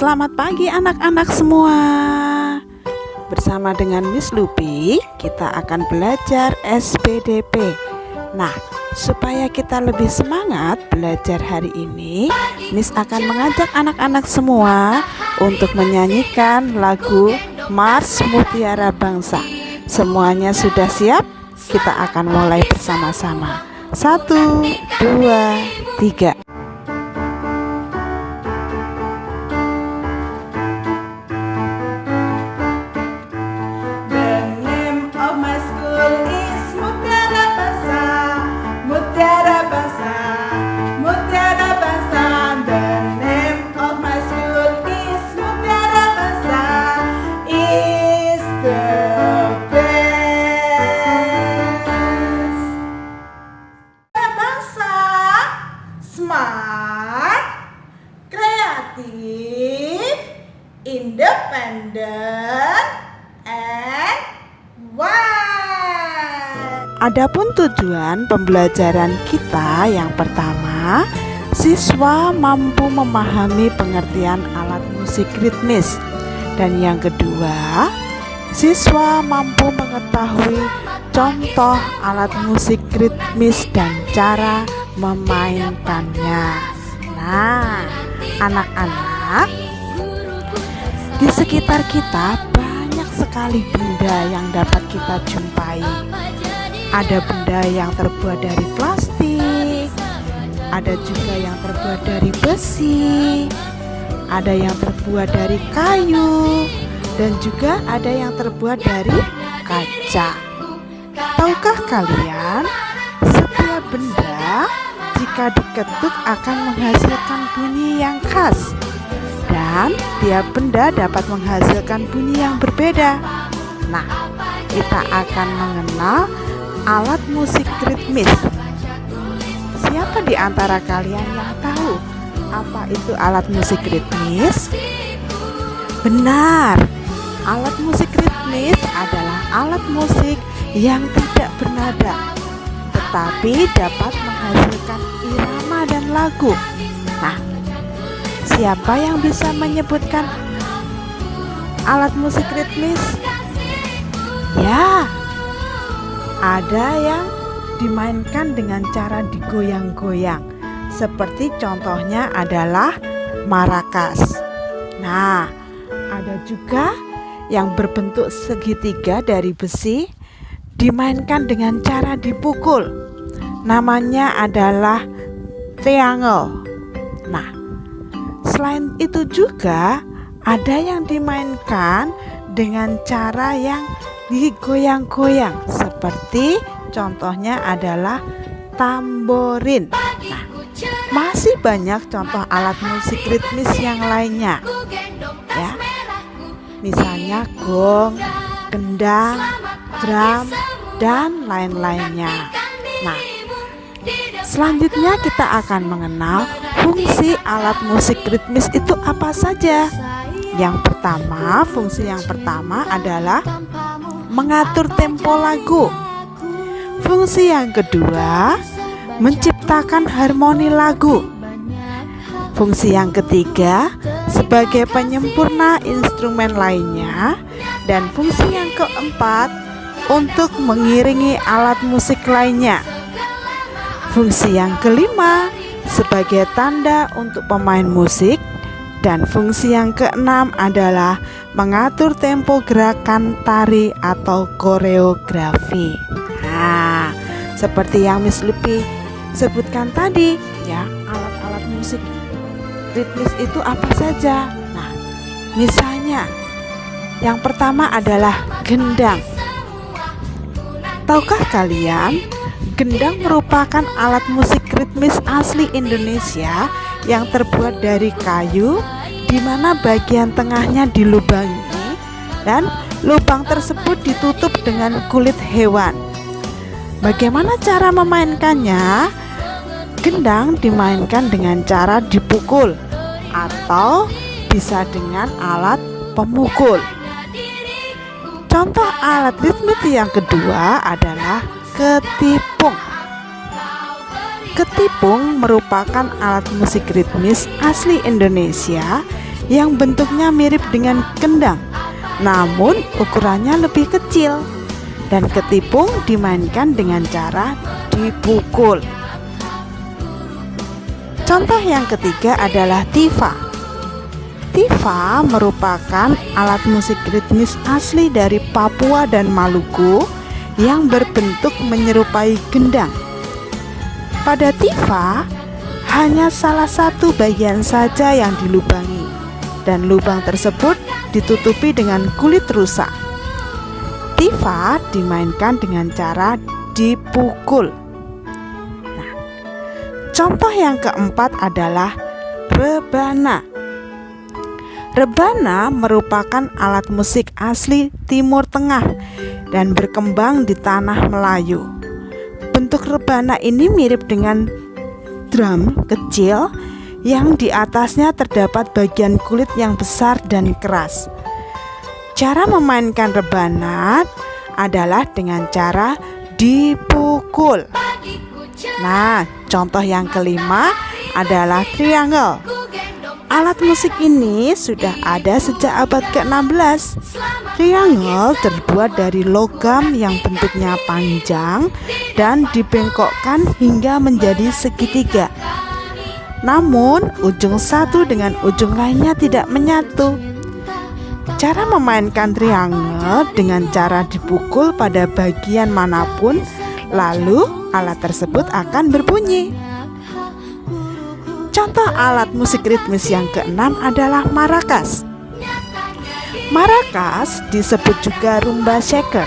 Selamat pagi anak-anak semua. Bersama dengan Miss Lupi, kita akan belajar SPDP. Nah, supaya kita lebih semangat belajar hari ini, Miss akan mengajak anak-anak semua untuk menyanyikan lagu Mars Mutiara Bangsa. Semuanya sudah siap? Kita akan mulai bersama-sama. 1, 2, 3. Smart, kreatif, independen, and wise. Adapun tujuan pembelajaran kita yang pertama, siswa mampu memahami pengertian alat musik ritmis. Dan yang kedua, siswa mampu mengetahui contoh alat musik ritmis dan cara memainkannya. Nah, anak-anak, di sekitar kita banyak sekali benda yang dapat kita jumpai. Ada benda yang terbuat dari plastik, ada juga yang terbuat dari besi, ada yang terbuat dari kayu, dan juga ada yang terbuat dari kaca. Tahukah kalian, setiap benda jika diketuk akan menghasilkan bunyi yang khas, dan tiap benda dapat menghasilkan bunyi yang berbeda. Nah, kita akan mengenal alat musik ritmis. Siapa di antara kalian yang tahu apa itu alat musik ritmis? Benar, alat musik ritmis adalah alat musik yang tidak bernada, tetapi dapat menghasilkan irama dan lagu. Nah, siapa yang bisa menyebutkan alat musik ritmis? Ya, ada yang dimainkan dengan cara digoyang-goyang, seperti contohnya adalah maracas. Nah, ada juga yang berbentuk segitiga dari besi, dimainkan dengan cara dipukul. Namanya adalah triangle. Nah, selain itu juga ada yang dimainkan dengan cara yang digoyang-goyang, seperti contohnya adalah tamborin. Nah, masih banyak contoh alat musik ritmis yang lainnya, ya. Misalnya gong, gendang, drum, dan lain-lainnya. Nah, selanjutnya kita akan mengenal fungsi alat musik ritmis itu apa saja. Fungsi yang pertama adalah mengatur tempo lagu. Fungsi yang kedua, menciptakan harmoni lagu. Fungsi yang ketiga, sebagai penyempurna instrumen lainnya. Dan fungsi yang keempat, untuk mengiringi alat musik lainnya. Fungsi yang kelima, sebagai tanda untuk pemain musik. Dan fungsi yang keenam adalah mengatur tempo gerakan tari atau koreografi. Nah, seperti yang Miss Lupi sebutkan tadi, ya, alat-alat musik ritmis itu apa saja? Nah, misalnya yang pertama adalah gendang. Tahukah kalian, gendang merupakan alat musik ritmis asli Indonesia yang terbuat dari kayu, di mana bagian tengahnya dilubangi dan lubang tersebut ditutup dengan kulit hewan. Bagaimana cara memainkannya? Gendang dimainkan dengan cara dipukul atau bisa dengan alat pemukul. Contoh alat ritmis yang kedua adalah ketipung. Ketipung merupakan alat musik ritmis asli Indonesia yang bentuknya mirip dengan kendang, namun ukurannya lebih kecil. Dan ketipung dimainkan dengan cara dipukul. Contoh yang ketiga adalah tifa. Tifa merupakan alat musik ritmis asli dari Papua dan Maluku yang berbentuk menyerupai gendang. Pada tifa, hanya salah satu bagian saja yang dilubangi, dan lubang tersebut ditutupi dengan kulit rusa. Tifa dimainkan dengan cara dipukul. Nah, contoh yang keempat adalah rebana. Rebana merupakan alat musik asli Timur Tengah dan berkembang di tanah Melayu. Bentuk rebana ini mirip dengan drum kecil yang di atasnya terdapat bagian kulit yang besar dan keras. Cara memainkan rebana adalah dengan cara dipukul. Nah, contoh yang kelima adalah triangle. Alat musik ini sudah ada sejak abad ke-16. Triangle terbuat dari logam yang bentuknya panjang dan dibengkokkan hingga menjadi segitiga. Namun, ujung satu dengan ujung lainnya tidak menyatu. Cara memainkan triangle dengan cara dipukul pada bagian manapun, lalu alat tersebut akan berbunyi. Contoh alat musik ritmis yang keenam adalah maracas. Maracas disebut juga rumba shaker,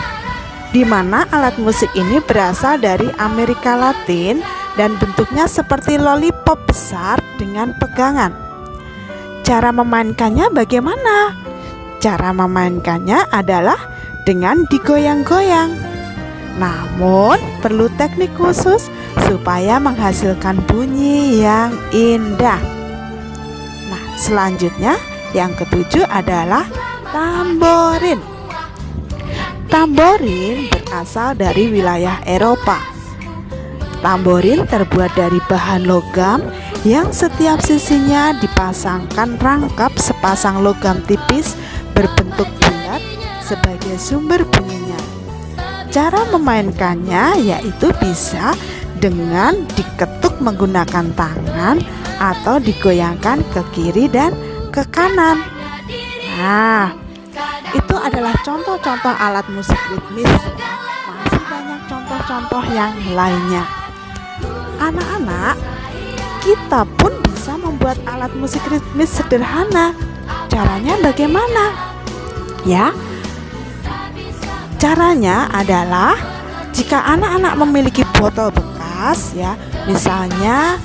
di mana alat musik ini berasal dari Amerika Latin dan bentuknya seperti lollipop besar dengan pegangan. Cara memainkannya bagaimana? Cara memainkannya adalah dengan digoyang-goyang. Namun perlu teknik khusus supaya menghasilkan bunyi yang indah. Nah, selanjutnya yang ketujuh adalah tamborin. Tamborin berasal dari wilayah Eropa. Tamborin terbuat dari bahan logam yang setiap sisinya dipasangkan rangkap sepasang logam tipis berbentuk bulat sebagai sumber bunyinya. Cara memainkannya yaitu bisa dengan diketuk menggunakan tangan atau digoyangkan ke kiri dan ke kanan. Nah, itu adalah contoh-contoh alat musik ritmis. Masih banyak contoh-contoh yang lainnya. Anak-anak, kita pun bisa membuat alat musik ritmis sederhana. Caranya bagaimana? Ya, caranya adalah jika anak-anak memiliki botol bekas, ya, misalnya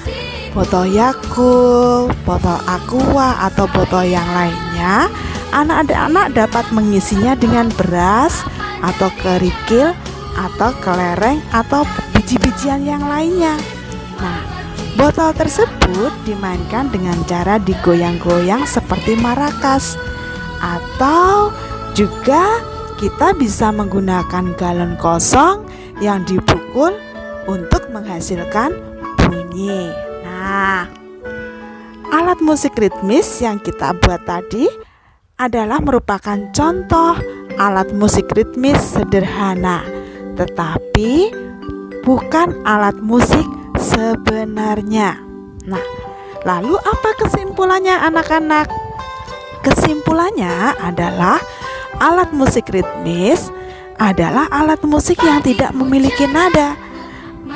botol Yakult, botol Aqua, atau botol yang lainnya, anak-anak dapat mengisinya dengan beras atau kerikil atau kelereng atau biji-bijian yang lainnya. Nah, botol tersebut dimainkan dengan cara digoyang-goyang seperti maracas, atau juga kita bisa menggunakan galon kosong yang dipukul untuk menghasilkan bunyi. Nah, alat musik ritmis yang kita buat tadi adalah merupakan contoh alat musik ritmis sederhana, tetapi bukan alat musik sebenarnya. Nah, lalu apa kesimpulannya anak-anak? Kesimpulannya adalah alat musik ritmis adalah alat musik yang tidak memiliki nada.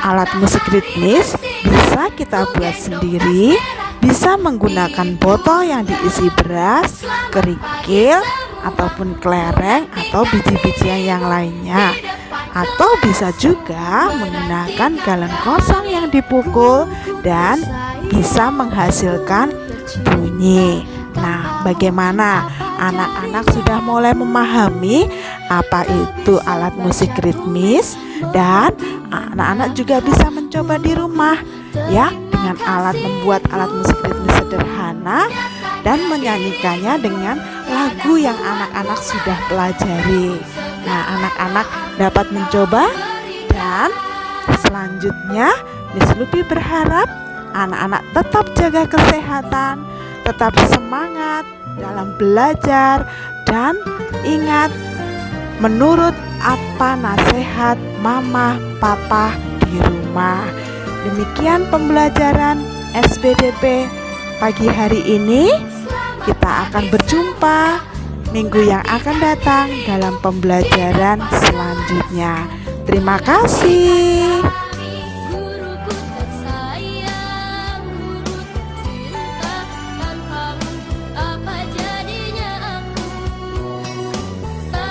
Alat musik ritmis bisa kita buat sendiri, bisa menggunakan botol yang diisi beras, kerikil, ataupun kelereng atau biji-bijian yang lainnya. Atau bisa juga menggunakan galon kosong yang dipukul dan bisa menghasilkan bunyi. Nah, bagaimana? Anak-anak sudah mulai memahami apa itu alat musik ritmis, dan anak-anak juga bisa mencoba di rumah ya, dengan membuat alat musik ritmis sederhana dan menyanyikannya dengan lagu yang anak-anak sudah pelajari. Nah, anak-anak dapat mencoba, dan selanjutnya Miss Lupi berharap anak-anak tetap jaga kesehatan, tetap semangat, dalam belajar dan ingat menurut apa nasihat mama papa di rumah. Demikian pembelajaran SPDP pagi hari ini. Kita akan berjumpa minggu yang akan datang dalam pembelajaran selanjutnya. Terima kasih.